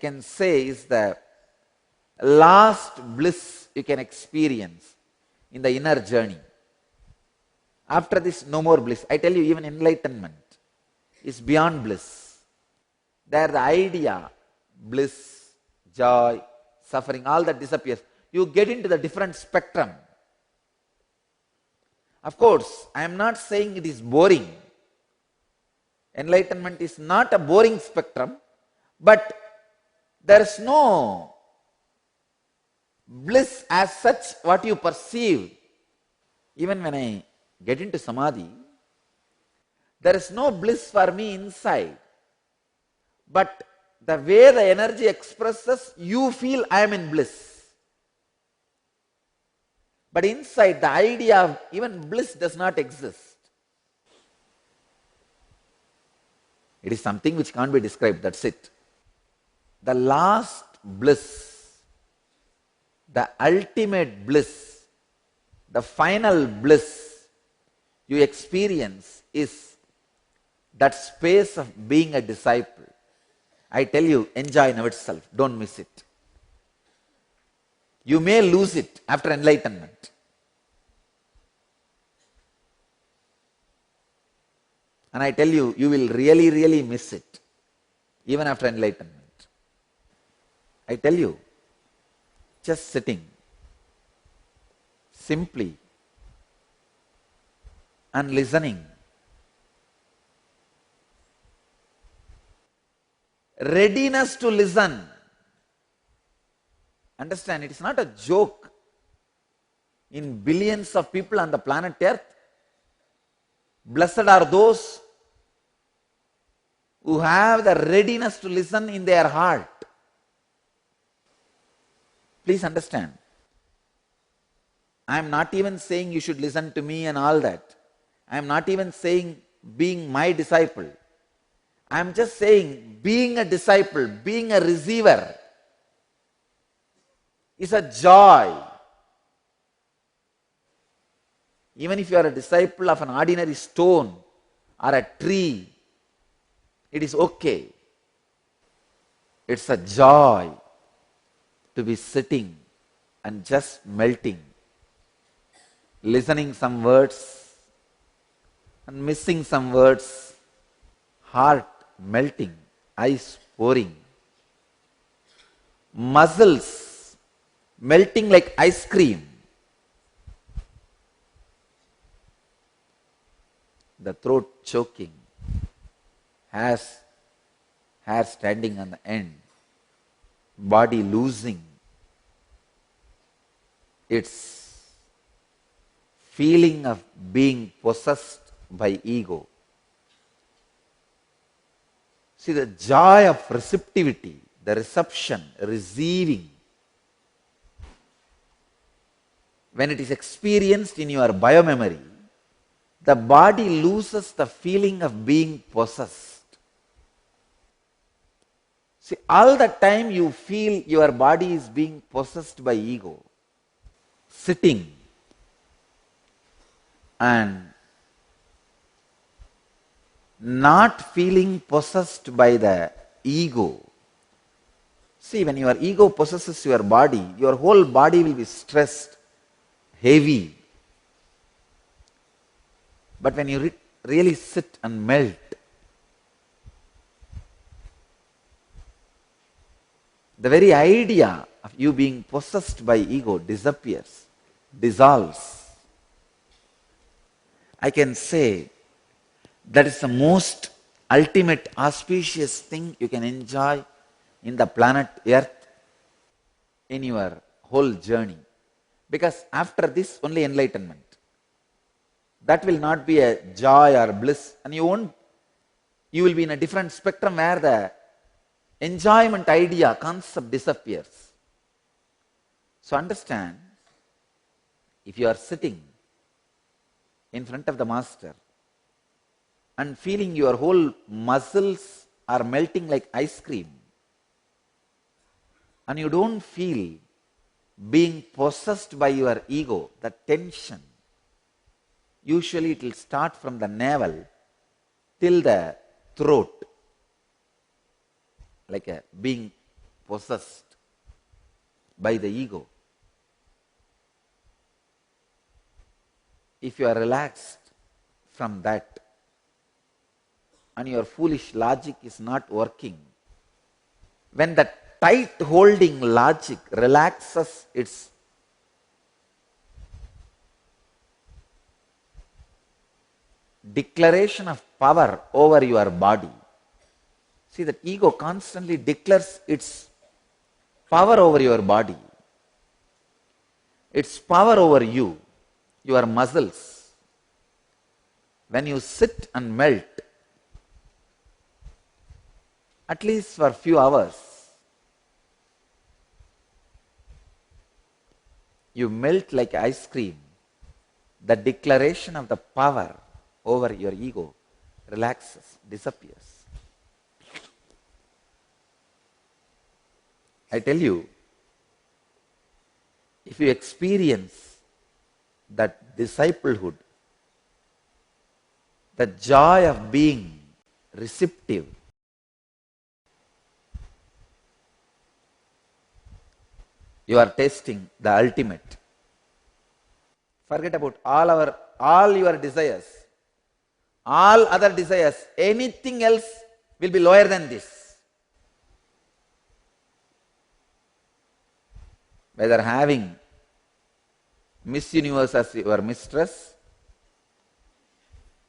I can say is the last bliss you can experience in the inner journey. After this, no more bliss. I tell you, even enlightenment is beyond bliss. There the idea, bliss, joy, suffering, all that disappears. You get into the different spectrum. Of course, I am not saying it is boring. Enlightenment is not a boring spectrum, but there is no bliss as such what you perceive. Even when I get into samadhi, there is no bliss for me inside. But the way the energy expresses, you feel I am in bliss. But inside, the idea of even bliss does not exist. It is something which can't be described, that's it. The last bliss, the ultimate bliss, the final bliss you experience is that space of being a disciple. I tell you, enjoy in itself, don't miss it. You may lose it after enlightenment. And I tell you, you will really, really miss it, even after enlightenment. I tell you, just sitting, simply, and listening. Readiness to listen. Understand, it is not a joke. In billions of people on the planet Earth, blessed are those who have the readiness to listen in their heart. Please understand. I am not even saying you should listen to me and all that. I am not even saying being my disciple. I am just saying being a disciple, being a receiver is a joy. Even if you are a disciple of an ordinary stone or a tree, it is okay. It's a joy to be sitting and just melting, listening some words and missing some words, heart melting, eyes pouring, muscles melting like ice cream, the throat choking, hair standing on the end, body losing its feeling of being possessed by ego. See, the joy of receptivity, the reception, receiving, when it is experienced in your biomemory, the body loses the feeling of being possessed. See, all the time you feel your body is being possessed by ego. Sitting and not feeling possessed by the ego. See, when your ego possesses your body, your whole body will be stressed, heavy. But when you really sit and melt, the very idea of you being possessed by ego disappears, dissolves. I can say that is the most ultimate auspicious thing you can enjoy in the planet Earth in your whole journey. Because after this, only enlightenment. That will not be a joy or bliss, and you will be in a different spectrum where the enjoyment idea, concept disappears. So understand, if you are sitting in front of the master and feeling your whole muscles are melting like ice cream, and you don't feel being possessed by your ego, the tension, usually it will start from the navel till the throat, like being possessed by the ego. If you are relaxed from that and your foolish logic is not working, when that tight holding logic relaxes its declaration of power over your body, see that ego constantly declares its power over your body, its power over you, your muscles. When you sit and melt, at least for a few hours, you melt like ice cream. The declaration of the power over your ego relaxes, disappears. I tell you, if you experience that disciplehood, the joy of being receptive, you are tasting the ultimate. Forget about all your desires, all other desires. Anything else will be lower than this. Whether having Miss Universe as your mistress,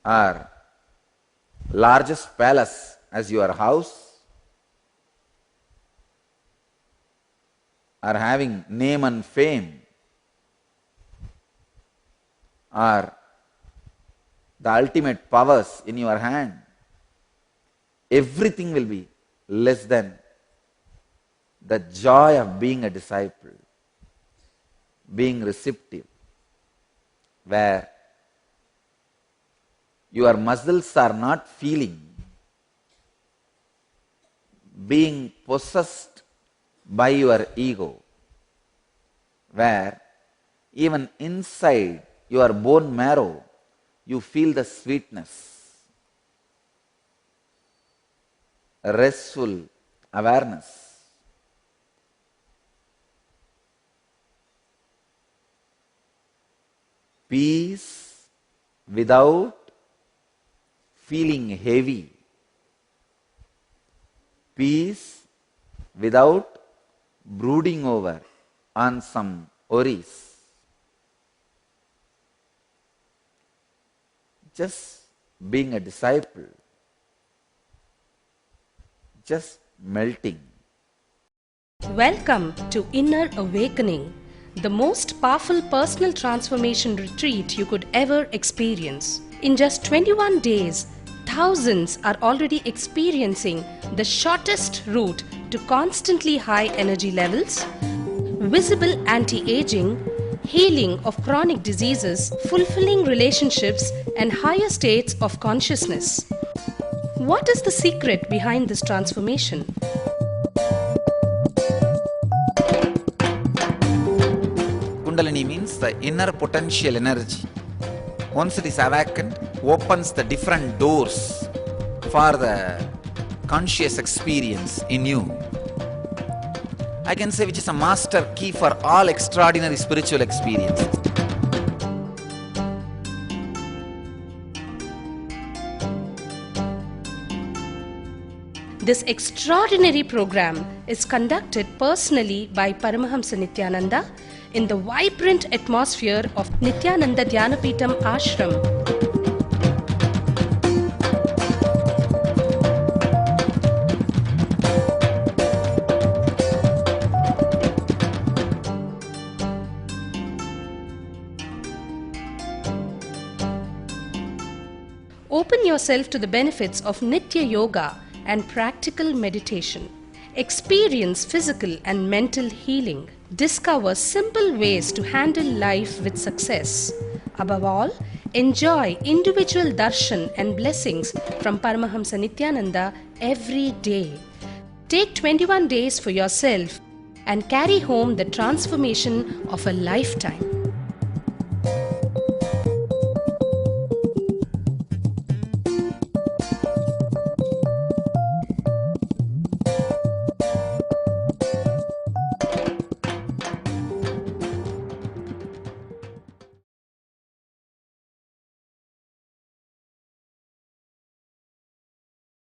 or largest palace as your house, or having name and fame, or the ultimate powers in your hand, everything will be less than the joy of being a disciple, being receptive, where your muscles are not feeling being possessed by your ego, where even inside your bone marrow you feel the sweetness, restful awareness. Peace without feeling heavy. Peace without brooding over on some worries. Just being a disciple. Just melting. Welcome to Inner Awakening, the most powerful personal transformation retreat you could ever experience. In just 21 days, thousands are already experiencing the shortest route to constantly high energy levels, visible anti-aging, healing of chronic diseases, fulfilling relationships, and higher states of consciousness. What is the secret behind this transformation? Kundalini means the inner potential energy. Once it is awakened, opens the different doors for the conscious experience in you. I can say which is a master key for all extraordinary spiritual experiences. This extraordinary program is conducted personally by Paramahamsa Nityananda in the vibrant atmosphere of Nityananda Dhyanapitham Ashram. Open yourself to the benefits of Nitya Yoga and practical meditation. Experience physical and mental healing. Discover simple ways to handle life with success. Above all, enjoy individual darshan and blessings from Paramahamsa Nityananda every day. Take 21 days for yourself and carry home the transformation of a lifetime.